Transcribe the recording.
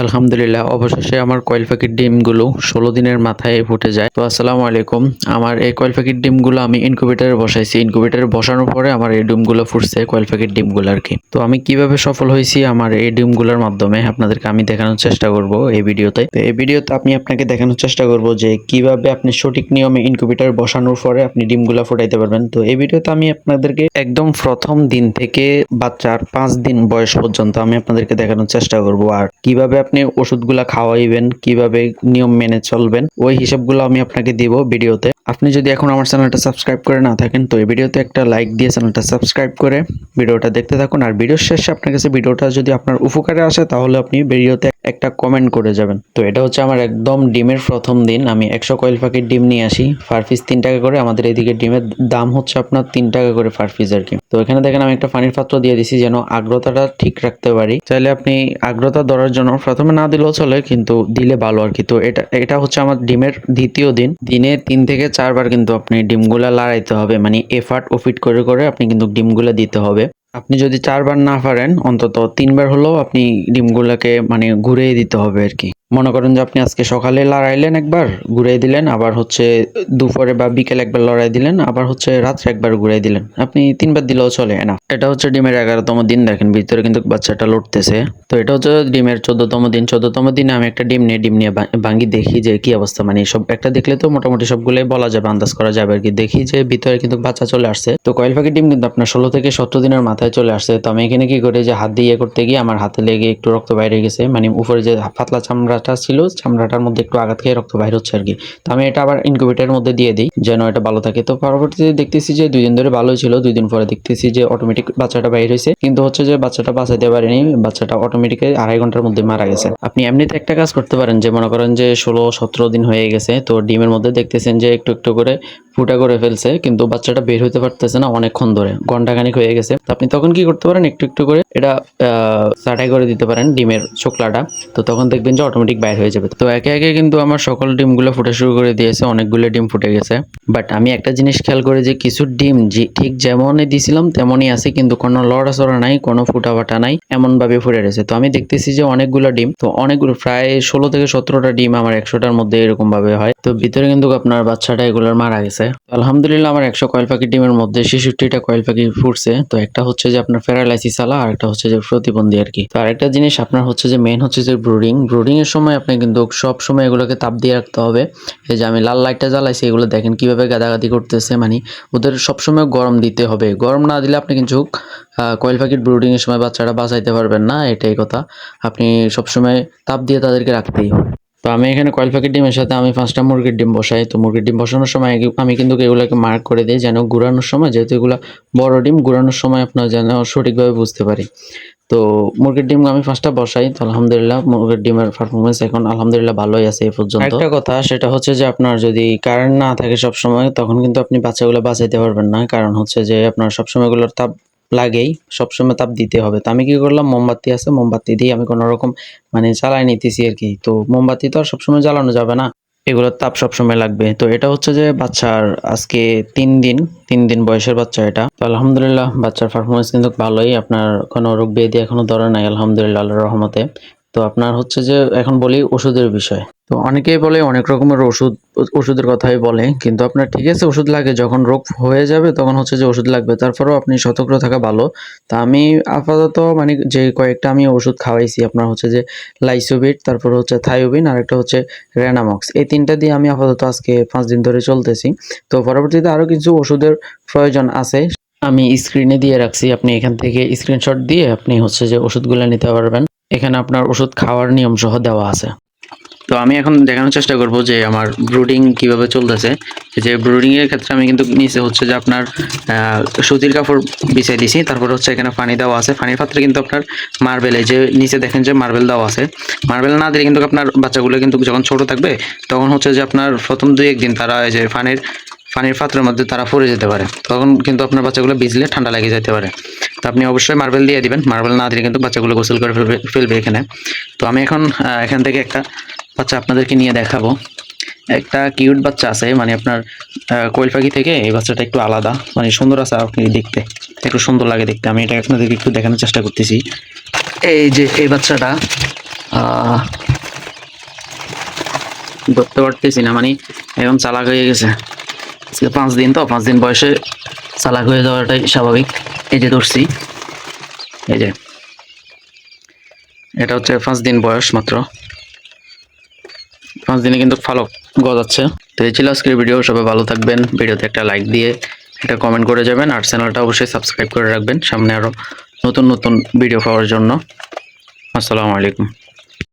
আলহামদুলিল্লাহ, অবশেষে আমার কয়েল পাখির ডিমগুলো ১৬ দিনের মাথায় ফুটে যায়। তো আসসালামু আলাইকুম। আমার এই কয়েল পাখির ডিমগুলো আমি ইনকিউবেটরে বসাইছি। ইনকিউবেটরে বসানোর পরে আমার এই ডিমগুলো ফুটছে, কয়েল পাখির ডিমগুলো আর কি। তো আমি কিভাবে সফল হয়েছি আমার এই ডিমগুলোর মাধ্যমে আপনাদেরকে আমি দেখানোর চেষ্টা করব এই ভিডিওতে। তো এই ভিডিওতে আমি আপনাকে দেখানোর চেষ্টা করব যে কিভাবে আপনি সঠিক নিয়মে ইনকিউবেটর বসানোর পরে আপনি ডিমগুলো ফুটাইতে পারবেন। তো এই ভিডিওতে আমি আপনাদেরকে একদম প্রথম দিন থেকে বাচ্চার 5 দিন বয়স পর্যন্ত আমি আপনাদেরকে দেখানোর চেষ্টা করব, আর কিভাবে আপনি ওষুধগুলা খাওয়াইবেন, কিভাবে নিয়ম মেনে চলবেন, ওই হিসাবগুলো আমি আপনাকে দিব ভিডিওতে। আপনি যদি এখন আমার চ্যানেলটা সাবস্ক্রাইব করে না থাকেন তো এই ভিডিওতে একটা লাইক দিয়ে চ্যানেলটা সাবস্ক্রাইব করে ভিডিওটা দেখতে থাকুন। আর ভিডিওর শেষে আপনার কাছে ভিডিওটা যদি আপনার উপকারে আসে তাহলে আপনি ভিডিওতে একটা কমেন্ট করে যাবেন। তো এটা হচ্ছে আমার একদম ডিমের প্রথম দিন। আমি 100 কয়েল পাখির ডিম নিয়ে আসি, পার পিস 3 টাকা করে। আমাদের এদিকে ডিমের দাম হচ্ছে আপনার 3 টাকা করে পার পিস আর কি। তো এখানে দেখেন আমি একটা পানির পাত্র দিয়ে দিছি যেন আর্দ্রতাটা ঠিক রাখতে পারি। চাইলে আপনি আর্দ্রতা ধরার জন্য প্রথমে না দিলেও চলে, কিন্তু দিলে ভালো আর কি। তো এটা হচ্ছে আমার ডিমের দ্বিতীয় দিন। দিনে 3 থেকে 4 বার কিন্তু আপনি ডিমগুলা লড়াইতে হবে, মানে এফার্ট ওফিট করে করে আপনি কিন্তু ডিমগুলা দিতে হবে। আপনি যদি 4 বার না পারেন অন্তত 3 বার হলেও আপনি ডিমগুলাকে মানে ঘুরিয়ে দিতে হবে আর কি। মনে করেন যে আপনি আজকে সকালে লড়াইলেন, একবার ঘুরিয়ে দিলেন, আবার হচ্ছে দুপুরে বা বিকেলে একবার লড়াই দিলেন, আবার হচ্ছে রাত্রে একবার ঘুরিয়ে দিলেন। আপনি 3 বার দিলেও চলে না। এটা হচ্ছে ডিমের 11তম দিন। দেখেন ভিতরে কিন্তু বাচ্চাটা লড়তেছে। তো এটা হচ্ছে ডিমের 14তম দিন। 14তম দিনে আমি একটা ডিম নিয়ে ভাঙি, দেখি যে কি অবস্থা। মানে সব একটা দেখলে তো মোটামুটি সবগুলোই বলা যাবে, আন্দাজ করা যাবে আর কি। দেখি যে ভিতরে কিন্তু বাচ্চা চলে আসছে। তো কয়েল পাখির ডিম কিন্তু আপনার 16 থেকে 17 দিনের মাথায় চলে আসছে। তো আমি এখানে কি করি যে হাত দিয়ে করতে গিয়ে আমার হাতে লেগে একটু রক্ত বাইরে গেছে, মানে উপরে যে পাতলা চামড়াটা ছিল চামড়াটার মধ্যে একটু আঘাত খেয়ে রক্ত বাইরে হচ্ছে আর কি। তো আমি এটা আবার ইনকিউবেটরের মধ্যে দিয়ে দিই যেন এটা ভালো থাকে। তো পরবর্তীতে দেখতেছি যে 2 দিন ধরে ভালোই ছিল, 2 দিন পরে দেখতেছি যে অটোমেটিক বাচ্চাটা বাইরে হয়েছে, কিন্তু হচ্ছে যে বাচ্চাটা বাঁচাতে পারেনি। বাচ্চাটা অটোমেটিক 2.5 ঘন্টার মধ্যে মারা গেছে। আপনি এমনিতে একটা কাজ করতে পারেন যে মনে করেন যে 16-17 দিন হয়ে গেছে, তো ডিমের মধ্যে দেখতেছেন যে একটু একটু করে ফুটা করে ফেলছে, কিন্তু বাচ্চাটা বের হইতে পারতেছে না অনেকক্ষণ ধরে, ঘন্টাখানিক হয়ে গেছে। তো আপনি তখন কি করতে পারেন, একটু একটু করে এটা ছাঁটাই করে দিতে পারেন ডিমের চোকলাটা। তো তখন দেখবেন যে অটোমেটিক বাইর হয়ে যাবে। তো একে একে কিন্তু আমার সকল ডিমগুলো ফুটে শুরু করে দিয়েছে, অনেকগুলো ডিম ফুটে গেছে। বাট আমি একটা জিনিস খেয়াল করি যে কিছু ডিম ঠিক যেমনই দিছিলাম তেমনই আছে, কিন্তু কোনো লড়াচড়া নাই, কোনো ফুটা ফাটা নাই, এমন ভাবে ফুটে রয়েছে। তো আমি দেখতেছি যে অনেকগুলো ডিম, তো অনেকগুলো প্রায় 16 থেকে 17টা ডিম আমার 100টার মধ্যে এরকম ভাবে হয়। তো ভিতরে কিন্তু আপনার বাচ্চাটা এগুলোর মারা গেছে। আলহামদুলিল্লাহ আমার 100 কয়েল পাখি ডিমের মধ্যে 66টা কয়েল পাখি ফুটছে। তো একটা হচ্ছে যে আপনার প্যারালাইসিস আলা, আর একটা হচ্ছে যে প্রতিবন্ধী আর কি। তো আরেকটা জিনিস আপনার হচ্ছে যে মেইন হচ্ছে যে ব্রুডিং এর সময় আপনি কিন্তু সব সময় এগুলোকে তাপ দিয়ে রাখতে হবে। এই যে আমি লাল লাইটটা জ্বালাইছি, এগুলো দেখেন কিভাবে গাদাগাদি করতেছে, মানে ওদের সবসময় গরম দিতে হবে। গরম না দিলে আপনি কিন্তু কয়েল পাখির ব্রুডিং এর সময় বাচ্চাটা বাঁচাইতে পারবেন না, এটাই কথা। আপনি সবসময় তাপ দিয়ে তাদেরকে রাখতেই হবে। তো আমি এখানে কয়েল পাখির ডিমের সাথে আমি 5টা মুরগির ডিম বসাই। তো মুরগির ডিম বসানোর সময় আমি কিন্তু এগুলোকে মার্ক করে দিই যেন ঘুরানোর সময়, যেহেতু এগুলো বড় ডিম, ঘুরানোর সময় আপনার যেন সঠিকভাবে বুঝতে পারি। তো মুরগির ডিম আমি 5টা বসাই। তো আলহামদুলিল্লাহ মুরগির ডিমের পারফরমেন্স এখন আলহামদুলিল্লাহ ভালোই আছে এ পর্যন্ত। একটা কথা সেটা হচ্ছে যে আপনার যদি কারেন্ট না থাকে সব সময়, তখন কিন্তু আপনি বাচ্চাগুলো বাঁচাইতে পারবেন না। কারণ হচ্ছে যে আপনার সবসময় এগুলোর তাপ লাগেই, সবসময় তাপ দিতে হবে। তো আমি কি করলাম, মোমবাতি আছে, মোমবাতি দিয়ে আমি কোনো রকম মানে চালাই নিতেছি আর কি। তো মোমবাতি তো আর সবসময় জ্বালানো যাবে না, এগুলোর তাপ সবসময় লাগবে। তো এটা হচ্ছে যে বাচ্চার আজকে 3 দিন বয়সের বাচ্চা এটা। তো আলহামদুলিল্লাহ বাচ্চার পারফরমেন্স কিন্তু ভালোই, আপনার কোনো রোগ ব্যাধি এখনো ধরে নাই আলহামদুলিল্লাহ আল্লাহর রহমতে। তো আপনার হচ্ছে যে এখন বলি ওষুধের বিষয়। তো অনেকেই বলে অনেক রকমের ওষুধের কথাই বলে, কিন্তু আপনার ঠিক আছে ওষুধ লাগে, যখন রোগ হয়ে যাবে তখন হচ্ছে যে ওষুধ লাগবে, তারপরেও আপনি সতর্ক থাকা ভালো। তা আমি আপাতত মানে যে কয়েকটা আমি ওষুধ খাওয়াইছি আপনার হচ্ছে যে লাইসোবিট, তারপর হচ্ছে থায়োবিন, আর একটা হচ্ছে রেনামক্স, এই 3টা দিয়ে আমি আপাতত আজকে 5 দিন ধরে চলতেছি। তো পরবর্তীতে আরো কিছু ওষুধের প্রয়োজন আছে, আমি স্ক্রিনে দিয়ে রাখছি, আপনি এখান থেকে স্ক্রিনশট দিয়ে আপনি হচ্ছে যে ওষুধগুলো নিতে পারবেন। এখানে আপনার ওষুধ খাওয়ার নিয়ম সহ দেওয়া আছে। তো আমি এখন দেখানোর চেষ্টা করব যে আমার ব্রুডিং কিভাবে চলতেছে। যে ব্রুডিং এর ক্ষেত্রে আমি কিন্তু নিচে হচ্ছে যে আপনার সুতির কাপড় বিছিয়ে দিছি, তারপর হচ্ছে এখানে পানি দেওয়া আছে। পানির পাত্রে কিন্তু আপনার মার্বেল, এই যে নিচে দেখেন যে মার্বেল দেওয়া আছে। মার্বেল না দিলে কিন্তু আপনার বাচ্চাগুলো কিন্তু যখন ছোট থাকবে তখন হচ্ছে যে আপনার প্রথম 2-1 দিন তারা এই যে পানির পাত্রের মধ্যে তারা পড়ে যেতে পারে, তখন কিন্তু আপনার বাচ্চাগুলো ভিজলে ঠান্ডা লেগে যেতে পারে। তো আপনি অবশ্যই মার্বেল দিয়ে দিবেন, মার্বেল না দিলে কিন্তু বাচ্চাগুলো গোসল করে ফেলবে এখানে। তো আমি এখন এখান থেকে একটা বাচ্চা আপনাদেরকে নিয়ে দেখাবো। একটা কিউট বাচ্চা আছে, মানে আপনার কোয়েল পাখি থেকে এই বাচ্চাটা একটু আলাদা, মানে সুন্দর আছে আপনি দেখতে, একটু সুন্দর লাগে দেখতে। আমি এটা আপনাদেরকে একটু দেখানোর চেষ্টা করতেছি। এই যে এই বাচ্চাটা ধরতে পারতেছি না, মানে এখন চালাক হয়ে গেছে। আজকে 5 দিন, তো 5 দিন বয়সে চালাক হয়ে যাওয়াটাই স্বাভাবিক। এই যে ধরছি, এই যে এটা হচ্ছে 5 দিন বয়স মাত্র। 5 দিনে কিন্তু ফালক গজাচ্ছে। তো এই ছিল আজকের ভিডিও। সবাই ভালো থাকবেন। ভিডিওতে একটা লাইক দিয়ে একটা কমেন্ট করে যাবেন, আর চ্যানেলটা অবশ্যই সাবস্ক্রাইব করে রাখবেন সামনে আরো নতুন নতুন ভিডিও পাওয়ার জন্য। আসসালামু আলাইকুম।